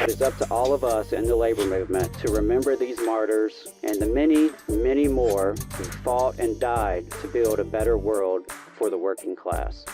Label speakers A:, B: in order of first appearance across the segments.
A: It is up to all of us in the labor movement to remember these martyrs and the many, many more who fought and died to build a better world for the working class.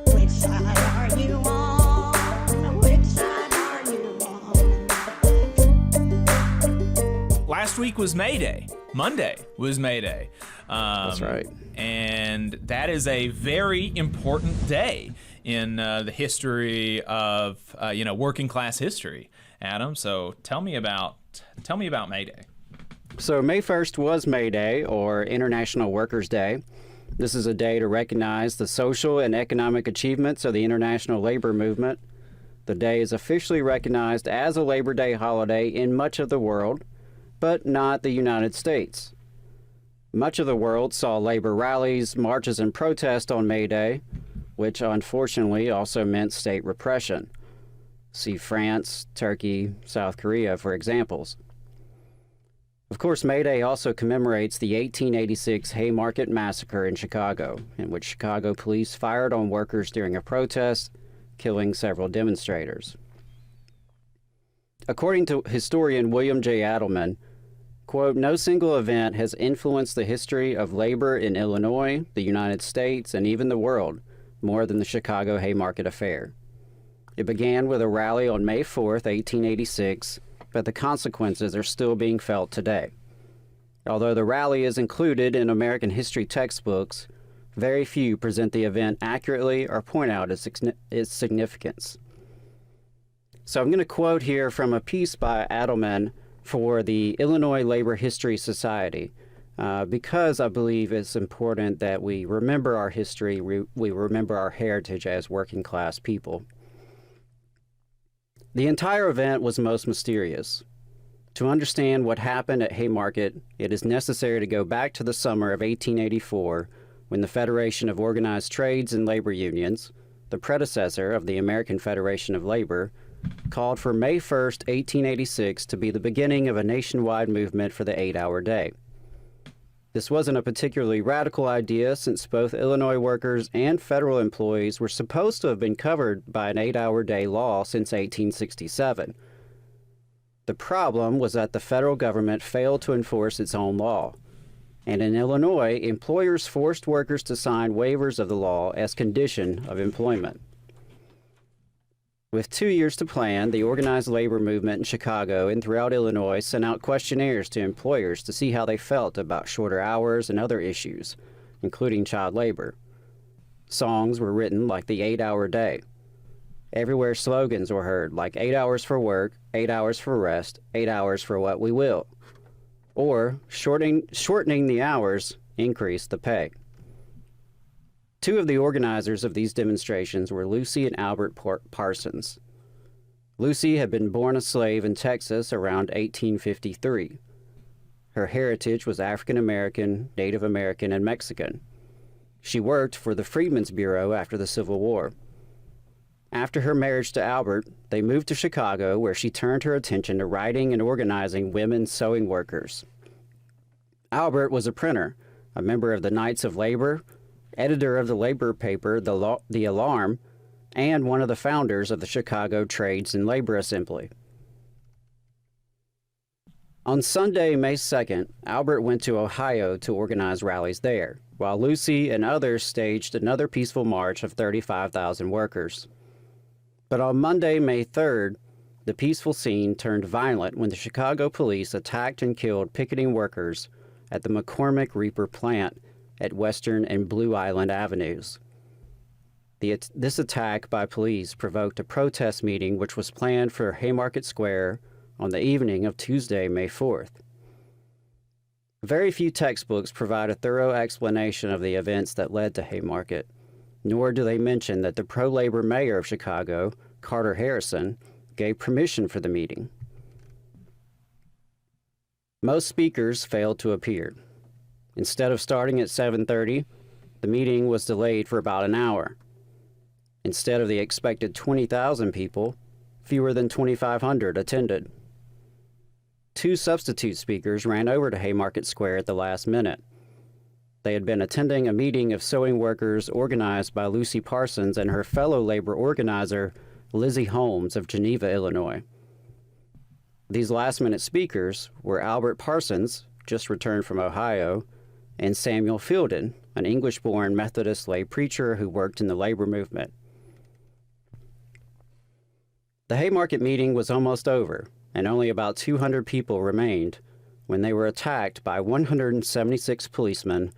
B: Which side are you on? Which side are you on?
C: Last week was May Day. Monday was May Day.
D: That's right.
C: And that is a very important day in the history of working class history, Adam. So tell me about May Day.
A: So May 1st was May Day, or International Workers' Day. This is a day to recognize the social and economic achievements of the international labor movement. The day is officially recognized as a Labor Day holiday in much of the world, but not the United States. Much of the world saw labor rallies, marches, and protests on May Day, which unfortunately also meant state repression. See France, Turkey, South Korea for examples. Of course, May Day also commemorates the 1886 Haymarket Massacre in Chicago, in which Chicago police fired on workers during a protest, killing several demonstrators. According to historian William J. Adelman, quote, "No single event has influenced the history of labor in Illinois, the United States, and even the world more than the Chicago Haymarket Affair. It began with a rally on May 4th, 1886, but the consequences are still being felt today. Although the rally is included in American history textbooks, very few present the event accurately or point out its significance." So I'm going to quote here from a piece by Adelman for the Illinois Labor History Society, because I believe it's important that we remember our history, we remember our heritage as working class people. The entire event was most mysterious. To understand what happened at Haymarket, it is necessary to go back to the summer of 1884, when the Federation of Organized Trades and Labor Unions, the predecessor of the American Federation of Labor, called for May 1st, 1886 to be the beginning of a nationwide movement for the 8-hour day. This wasn't a particularly radical idea, since both Illinois workers and federal employees were supposed to have been covered by an 8-hour day law since 1867. The problem was that the federal government failed to enforce its own law. And in Illinois, employers forced workers to sign waivers of the law as condition of employment. With 2 years to plan, the organized labor movement in Chicago and throughout Illinois sent out questionnaires to employers to see how they felt about shorter hours and other issues, including child labor. Songs were written like the 8-hour day. Everywhere slogans were heard like 8 hours for work, 8 hours for rest, 8 hours for what we will. Or shortening the hours, increase the pay. Two of the organizers of these demonstrations were Lucy and Albert Parsons. Lucy had been born a slave in Texas around 1853. Her heritage was African American, Native American, and Mexican. She worked for the Freedmen's Bureau after the Civil War. After her marriage to Albert, they moved to Chicago, where she turned her attention to writing and organizing women sewing workers. Albert was a printer, a member of the Knights of Labor, editor of the labor paper The Alarm, and one of the founders of the Chicago Trades and Labor Assembly. On Sunday, May 2nd, Albert went to Ohio to organize rallies there, while Lucy and others staged another peaceful march of 35,000 workers. But on Monday, May 3rd, the peaceful scene turned violent when the Chicago police attacked and killed picketing workers at the McCormick Reaper plant at Western and Blue Island Avenues. This attack by police provoked a protest meeting which was planned for Haymarket Square on the evening of Tuesday, May 4th. Very few textbooks provide a thorough explanation of the events that led to Haymarket, nor do they mention that the pro-labor mayor of Chicago, Carter Harrison, gave permission for the meeting. Most speakers failed to appear. Instead of starting at 7:30, the meeting was delayed for about an hour. Instead of the expected 20,000 people, fewer than 2,500 attended. Two substitute speakers ran over to Haymarket Square at the last minute. They had been attending a meeting of sewing workers organized by Lucy Parsons and her fellow labor organizer, Lizzie Holmes of Geneva, Illinois. These last-minute speakers were Albert Parsons, just returned from Ohio, and Samuel Fielden, an English-born Methodist lay preacher who worked in the labor movement. The Haymarket meeting was almost over, and only about 200 people remained when they were attacked by 176 policemen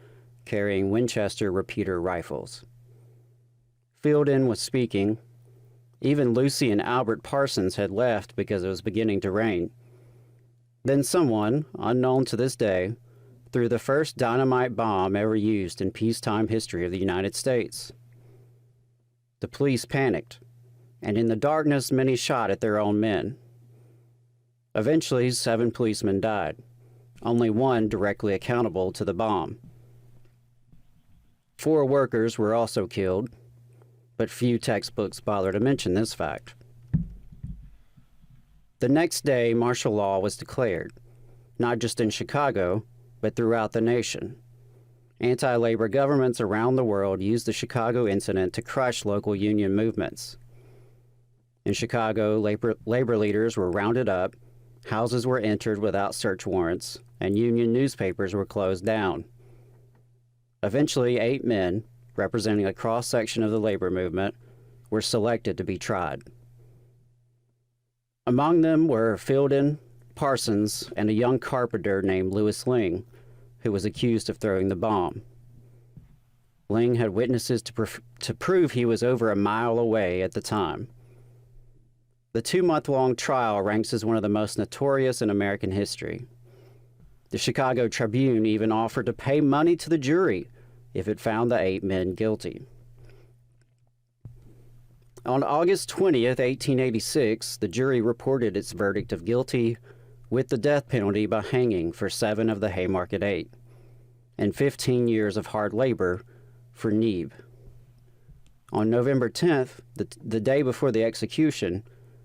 A: carrying Winchester repeater rifles. Fielden was speaking. Even Lucy and Albert Parsons had left because it was beginning to rain. Then someone, unknown to this day, threw the first dynamite bomb ever used in peacetime history of the United States. The police panicked, and in the darkness many shot at their own men. Eventually, 7 policemen died, only one directly accountable to the bomb. 4 workers were also killed, but few textbooks bother to mention this fact. The next day, martial law was declared, not just in Chicago, but throughout the nation. Anti-labor governments around the world used the Chicago incident to crush local union movements. In Chicago, labor leaders were rounded up, houses were entered without search warrants, and union newspapers were closed down. Eventually, 8 men, representing a cross-section of the labor movement, were selected to be tried. Among them were Fielden, Parsons, and a young carpenter named Lewis Ling, who was accused of throwing the bomb. Ling had witnesses to prove he was over a mile away at the time. The 2-month-long trial ranks as one of the most notorious in American history. The Chicago Tribune even offered to pay money to the jury if it found the 8 men guilty. On August 20th, 1886, the jury reported its verdict of guilty with the death penalty by hanging for 7 of the Haymarket 8 and 15 years of hard labor for Neeb. On November 10th, the day before the execution,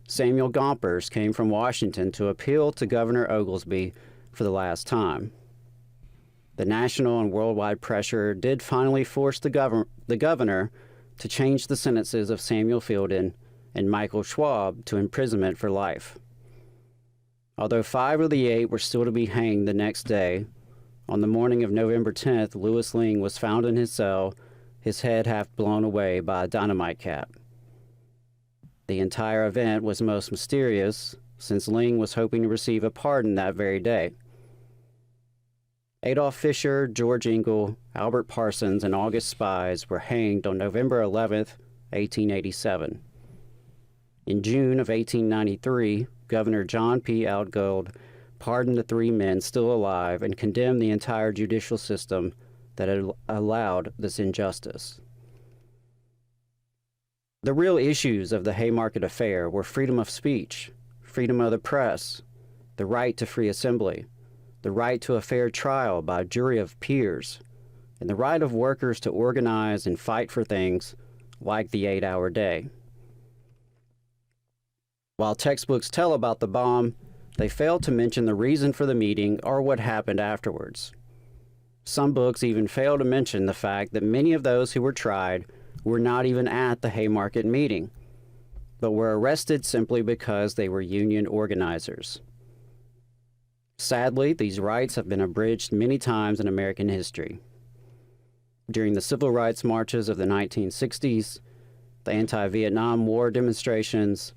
A: Samuel Gompers came from Washington to appeal to Governor Oglesby for the last time. The national and worldwide pressure did finally force the governor to change the sentences of Samuel Fielden and Michael Schwab to imprisonment for life. Although 5 of the 8 were still to be hanged the next day, on the morning of November 10th, Lewis Ling was found in his cell, his head half blown away by a dynamite cap. The entire event was most mysterious, since Ling was hoping to receive a pardon that very day. Adolph Fisher, George Engel, Albert Parsons, and August Spies were hanged on November 11th, 1887. In June of 1893, Governor John P. Outgold pardoned the 3 men still alive and condemned the entire judicial system that had allowed this injustice. The real issues of the Haymarket affair were freedom of speech, freedom of the press, the right to free assembly, the right to a fair trial by a jury of peers, and the right of workers to organize and fight for things like the 8-hour day. While textbooks tell about the bomb, they fail to mention the reason for the meeting or what happened afterwards. Some books even fail to mention the fact that many of those who were tried were not even at the Haymarket meeting, but were arrested simply because they were union organizers. Sadly, these rights have been abridged many times in American history. During the civil rights marches of the 1960s, the anti-Vietnam War demonstrations,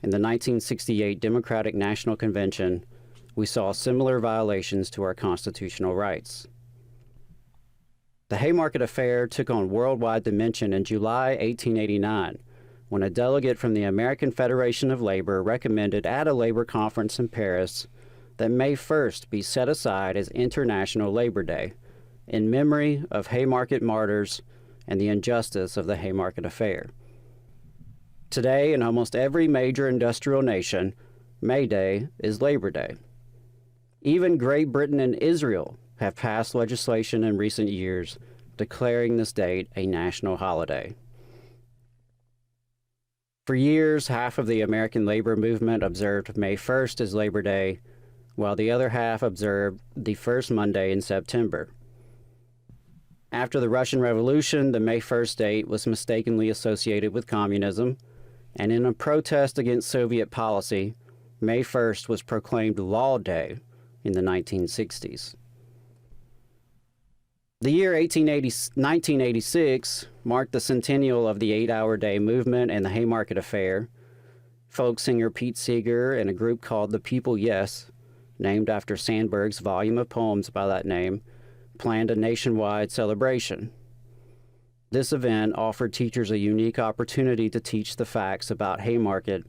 A: and the 1968 Democratic National Convention, we saw similar violations to our constitutional rights. The Haymarket affair took on worldwide dimension in July 1889, when a delegate from the American Federation of Labor recommended at a labor conference in Paris that May 1st be set aside as International Labor Day, in memory of Haymarket martyrs and the injustice of the Haymarket affair. Today, in almost every major industrial nation, May Day is Labor Day. Even Great Britain and Israel have passed legislation in recent years declaring this date a national holiday. For years, half of the American labor movement observed May 1st as Labor Day, while the other half observed the first Monday in September. After the Russian Revolution, the May 1st date was mistakenly associated with communism, and in a protest against Soviet policy, May 1st was proclaimed Law Day in the 1960s. The year 1986 marked the centennial of the 8-Hour Day movement and the Haymarket Affair. Folk singer Pete Seeger and a group called The People Yes, named after Sandburg's volume of poems by that name, planned a nationwide celebration. This event offered teachers a unique opportunity to teach the facts about Haymarket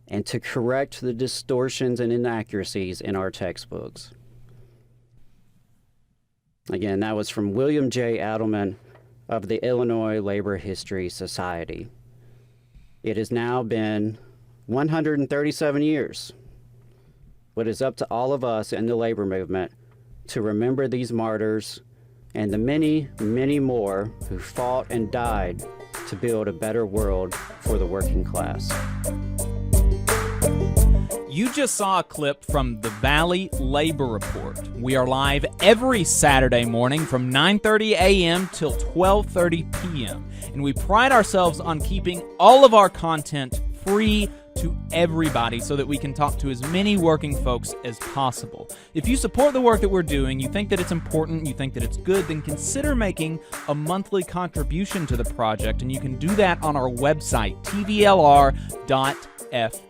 A: and to correct the distortions and inaccuracies in our textbooks. Again, that was from William J. Adelman of the Illinois Labor History Society. It has now been 137 years. But it's up to all of us in the labor movement to remember these martyrs and the many, many more who fought and died to build a better world for the working class.
C: You just saw a clip from the Valley Labor Report. We are live every Saturday morning from 9:30 a.m. till 12:30 p.m. And we pride ourselves on keeping all of our content free to everybody so that we can talk to as many working folks as possible. If you support the work that we're doing, you think that it's important, you think that it's good, then consider making a monthly contribution to the project, and you can do that on our website, tvlr.fm.